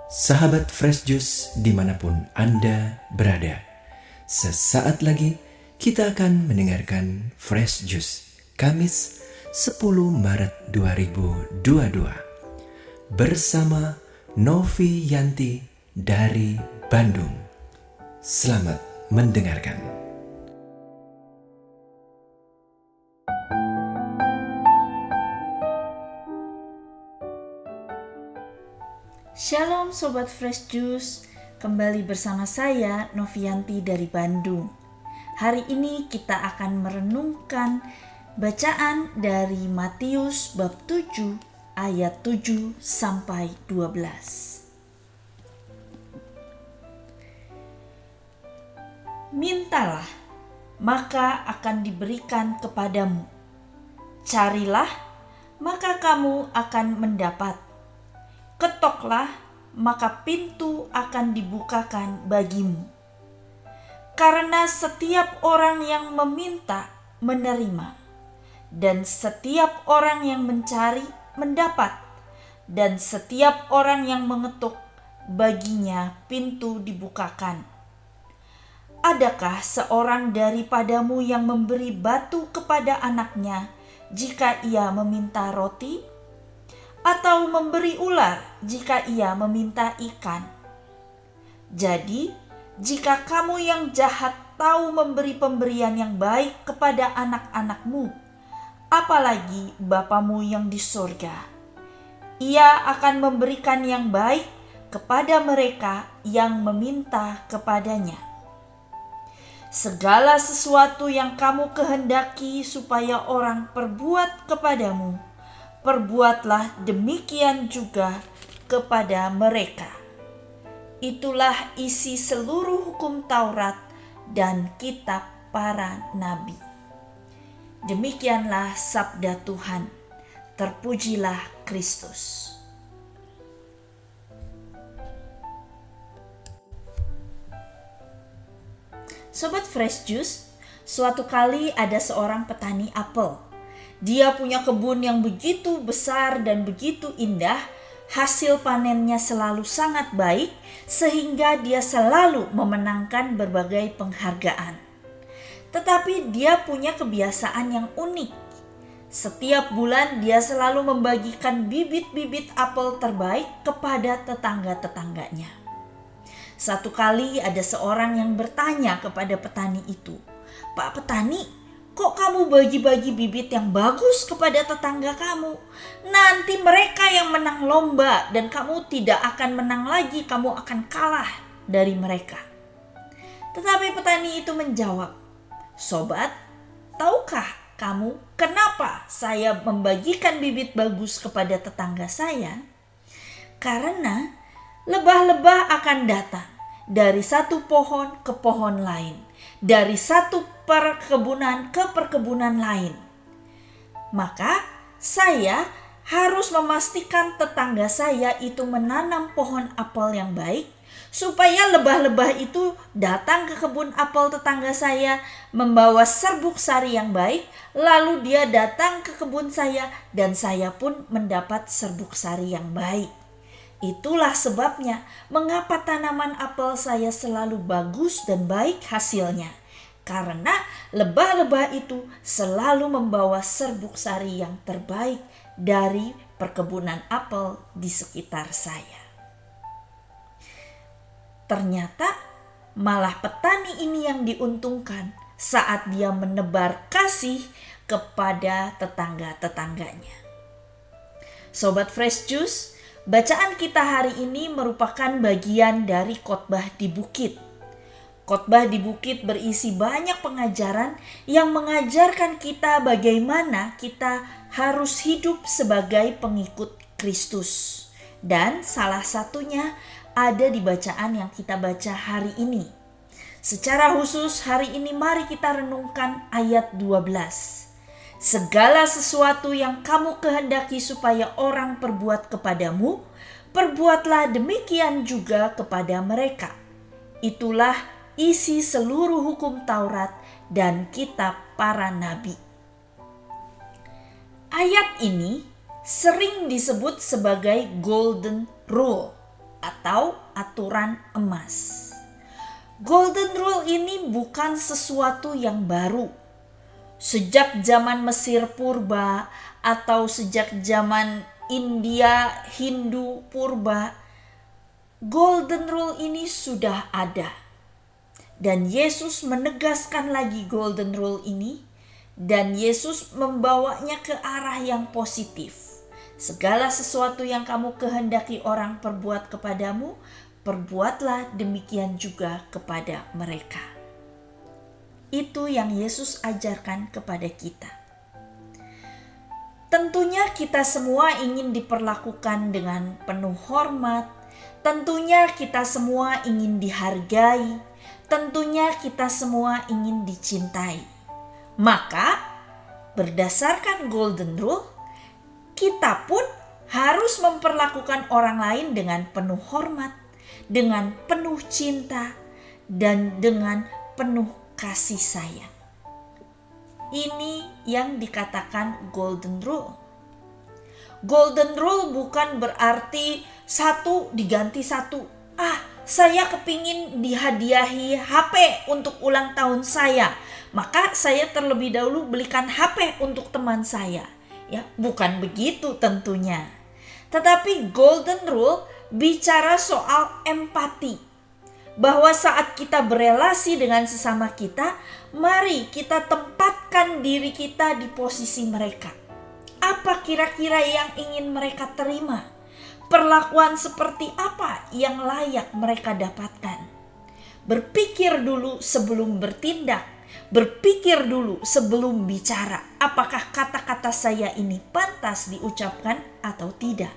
Sahabat Fresh Juice dimanapun Anda berada, sesaat lagi kita akan mendengarkan Fresh Juice Kamis 10 Maret 2022 bersama Novi Yanti dari Bandung. Selamat mendengarkan. Shalom Sobat Fresh Juice, kembali bersama saya Novianti dari Bandung. Hari ini kita akan merenungkan bacaan dari Matius bab 7 ayat 7 sampai 12. Mintalah, maka akan diberikan kepadamu. Carilah, maka kamu akan mendapat. Ketoklah, maka pintu akan dibukakan bagimu. Karena setiap orang yang meminta, menerima. Dan setiap orang yang mencari, mendapat. Dan setiap orang yang mengetuk, baginya pintu dibukakan. Adakah seorang daripadamu yang memberi batu kepada anaknya jika ia meminta roti? Atau memberi ular jika ia meminta ikan? Jadi, jika kamu yang jahat tahu memberi pemberian yang baik kepada anak-anakmu, apalagi Bapamu yang di surga, Ia akan memberikan yang baik kepada mereka yang meminta kepadanya. Segala sesuatu yang kamu kehendaki supaya orang perbuat kepadamu, perbuatlah demikian juga kepada mereka. Itulah isi seluruh hukum Taurat dan kitab para nabi. Demikianlah sabda Tuhan. Terpujilah Kristus. Sobat Fresh Juice, suatu kali ada seorang petani apel. Dia punya kebun yang begitu besar dan begitu indah, hasil panennya selalu sangat baik, sehingga dia selalu memenangkan berbagai penghargaan. Tetapi dia punya kebiasaan yang unik. Setiap bulan dia selalu membagikan bibit-bibit apel terbaik kepada tetangga-tetangganya. Satu kali ada seorang yang bertanya kepada petani itu, "Pak petani, kok kamu bagi-bagi bibit yang bagus kepada tetangga kamu? Nanti mereka yang menang lomba dan kamu tidak akan menang lagi, kamu akan kalah dari mereka." Tetapi petani itu menjawab, "Sobat, tahukah kamu kenapa saya membagikan bibit bagus kepada tetangga saya? Karena lebah-lebah akan datang dari satu pohon ke pohon lain, dari satu perkebunan ke perkebunan lain. Maka saya harus memastikan tetangga saya itu menanam pohon apel yang baik, supaya lebah-lebah itu datang ke kebun apel tetangga saya membawa serbuk sari yang baik, lalu dia datang ke kebun saya dan saya pun mendapat serbuk sari yang baik. Itulah sebabnya mengapa tanaman apel saya selalu bagus dan baik hasilnya. Karena lebah-lebah itu selalu membawa serbuk sari yang terbaik dari perkebunan apel di sekitar saya." Ternyata malah petani ini yang diuntungkan saat dia menebar kasih kepada tetangga-tetangganya. Sobat Fresh Juice, bacaan kita hari ini merupakan bagian dari khotbah di bukit. Khotbah di bukit berisi banyak pengajaran yang mengajarkan kita bagaimana kita harus hidup sebagai pengikut Kristus. Dan salah satunya ada di bacaan yang kita baca hari ini. Secara khusus hari ini mari kita renungkan ayat 12. Segala sesuatu yang kamu kehendaki supaya orang perbuat kepadamu, perbuatlah demikian juga kepada mereka. Itulah isi seluruh hukum Taurat dan kitab para nabi. Ayat ini sering disebut sebagai golden rule atau aturan emas. Golden Rule ini bukan sesuatu yang baru. Sejak zaman Mesir purba atau sejak zaman India Hindu purba, Golden Rule ini sudah ada. Dan Yesus menegaskan lagi Golden Rule ini, dan Yesus membawanya ke arah yang positif. Segala sesuatu yang kamu kehendaki orang perbuat kepadamu, perbuatlah demikian juga kepada mereka. Itu yang Yesus ajarkan kepada kita. Tentunya kita semua ingin diperlakukan dengan penuh hormat. Tentunya kita semua ingin dihargai. Tentunya kita semua ingin dicintai. Maka berdasarkan Golden Rule, kita pun harus memperlakukan orang lain dengan penuh hormat, dengan penuh cinta, dan dengan penuh kasih sayang. Ini yang dikatakan Golden Rule. Golden Rule bukan berarti satu diganti satu. Saya kepingin dihadiahi HP untuk ulang tahun saya, maka saya terlebih dahulu belikan HP untuk teman saya. Ya, bukan begitu tentunya. Tetapi Golden Rule bicara soal empati. Bahwa saat kita berelasi dengan sesama kita, mari kita tempatkan diri kita di posisi mereka. Apa kira-kira yang ingin mereka terima? Perlakuan seperti apa yang layak mereka dapatkan? Berpikir dulu sebelum bertindak. Berpikir dulu sebelum bicara. Apakah kata-kata saya ini pantas diucapkan atau tidak?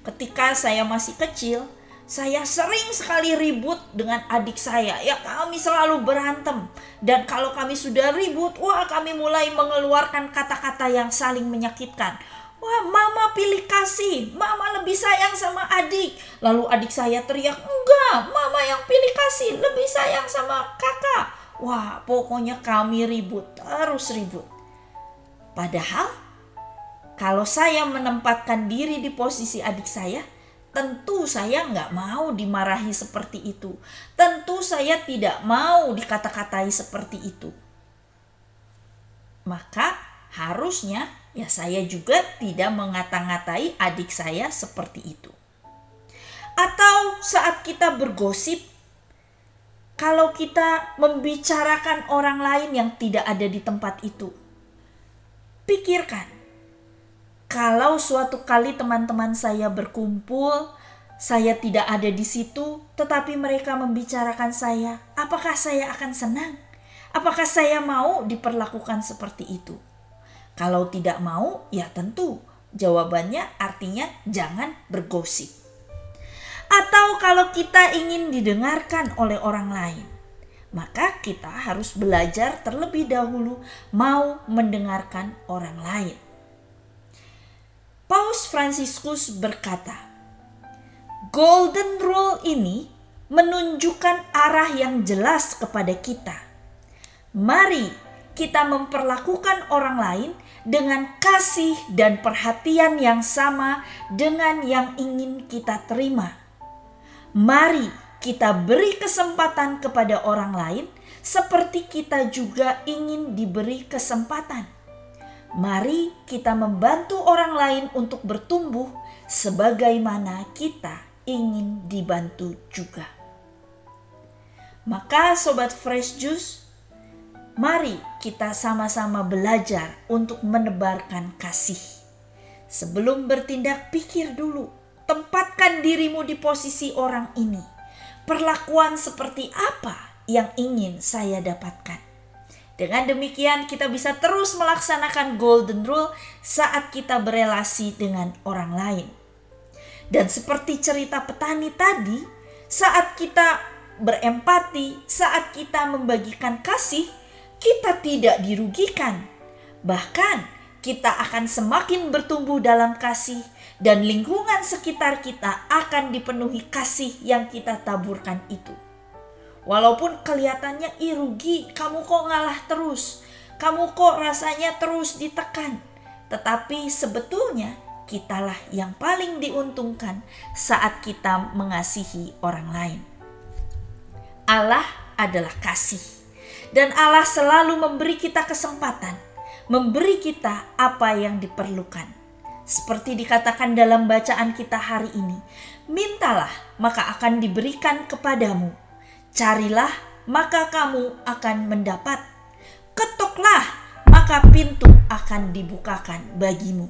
Ketika saya masih kecil, saya sering sekali ribut dengan adik saya. Ya, kami selalu berantem. Dan kalau kami sudah ribut, kami mulai mengeluarkan kata-kata yang saling menyakitkan. Mama pilih kasih, mama lebih sayang sama adik. Lalu adik saya teriak, enggak, mama yang pilih kasih, lebih sayang sama kakak. Pokoknya kami ribut, terus ribut. Padahal, kalau saya menempatkan diri di posisi adik saya, tentu saya nggak mau dimarahi seperti itu. Tentu saya tidak mau dikata-katai seperti itu. Maka harusnya saya juga tidak mengata-ngatai adik saya seperti itu. Atau saat kita bergosip, kalau kita membicarakan orang lain yang tidak ada di tempat itu, pikirkan, kalau suatu kali teman-teman saya berkumpul, saya tidak ada di situ, tetapi mereka membicarakan saya, apakah saya akan senang? Apakah saya mau diperlakukan seperti itu? Kalau tidak mau, ya tentu jawabannya artinya jangan bergosip. Atau kalau kita ingin didengarkan oleh orang lain, maka kita harus belajar terlebih dahulu mau mendengarkan orang lain. Paus Fransiskus berkata, Golden Rule ini menunjukkan arah yang jelas kepada kita. Mari kita memperlakukan orang lain dengan kasih dan perhatian yang sama dengan yang ingin kita terima. Mari kita beri kesempatan kepada orang lain seperti kita juga ingin diberi kesempatan. Mari kita membantu orang lain untuk bertumbuh sebagaimana kita ingin dibantu juga. Maka Sobat Fresh Juice, mari kita sama-sama belajar untuk menebarkan kasih. Sebelum bertindak, pikir dulu. Tempatkan dirimu di posisi orang ini. Perlakuan seperti apa yang ingin saya dapatkan? Dengan demikian kita bisa terus melaksanakan Golden Rule saat kita berelasi dengan orang lain. Dan seperti cerita petani tadi, saat kita berempati, saat kita membagikan kasih, kita tidak dirugikan. Bahkan kita akan semakin bertumbuh dalam kasih dan lingkungan sekitar kita akan dipenuhi kasih yang kita taburkan itu. Walaupun kelihatannya rugi, kamu kok ngalah terus, kamu kok rasanya terus ditekan. Tetapi sebetulnya kitalah yang paling diuntungkan saat kita mengasihi orang lain. Allah adalah kasih, dan Allah selalu memberi kita kesempatan, memberi kita apa yang diperlukan. Seperti dikatakan dalam bacaan kita hari ini, mintalah maka akan diberikan kepadamu, carilah maka kamu akan mendapat, ketuklah maka pintu akan dibukakan bagimu.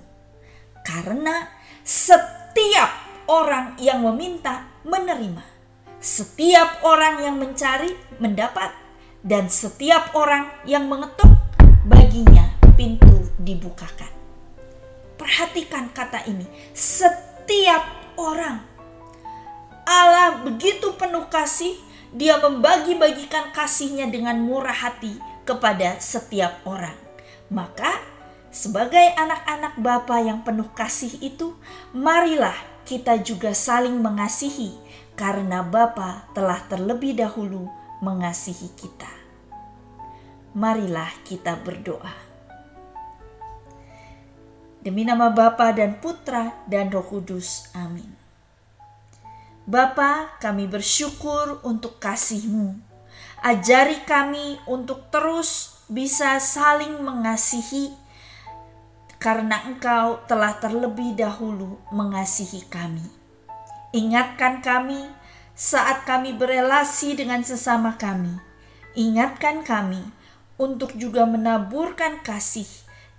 Karena setiap orang yang meminta menerima, setiap orang yang mencari mendapat, dan setiap orang yang mengetuk baginya pintu dibukakan. Perhatikan kata ini, setiap orang. Allah begitu penuh kasih, Dia membagi-bagikan kasih-Nya dengan murah hati kepada setiap orang. Maka sebagai anak-anak Bapa yang penuh kasih itu, marilah kita juga saling mengasihi, karena Bapa telah terlebih dahulu mengasihi kita. Marilah kita berdoa. Demi nama Bapa dan Putra dan Roh Kudus. Amin. Bapa, kami bersyukur untuk kasih-Mu. Ajari kami untuk terus bisa saling mengasihi, karena Engkau telah terlebih dahulu mengasihi kami. Ingatkan kami saat kami berelasi dengan sesama kami. Ingatkan kami untuk juga menaburkan kasih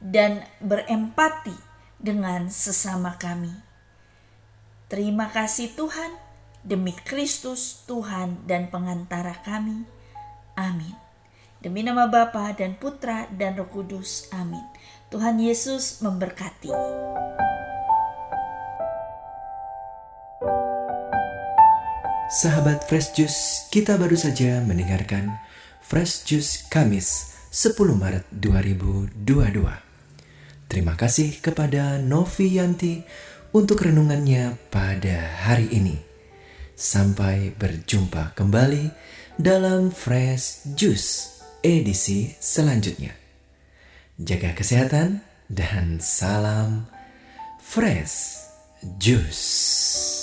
dan berempati dengan sesama kami. Terima kasih Tuhan, demi Kristus Tuhan dan pengantara kami. Amin. Demi nama Bapa dan Putra dan Roh Kudus. Amin. Tuhan Yesus memberkati. Sahabat Fresh Juice, kita baru saja mendengarkan Fresh Juice Kamis 10 Maret 2022. Terima kasih kepada Novi Yanti untuk renungannya pada hari ini. Sampai berjumpa kembali dalam Fresh Juice edisi selanjutnya. Jaga kesehatan dan salam Fresh Juice.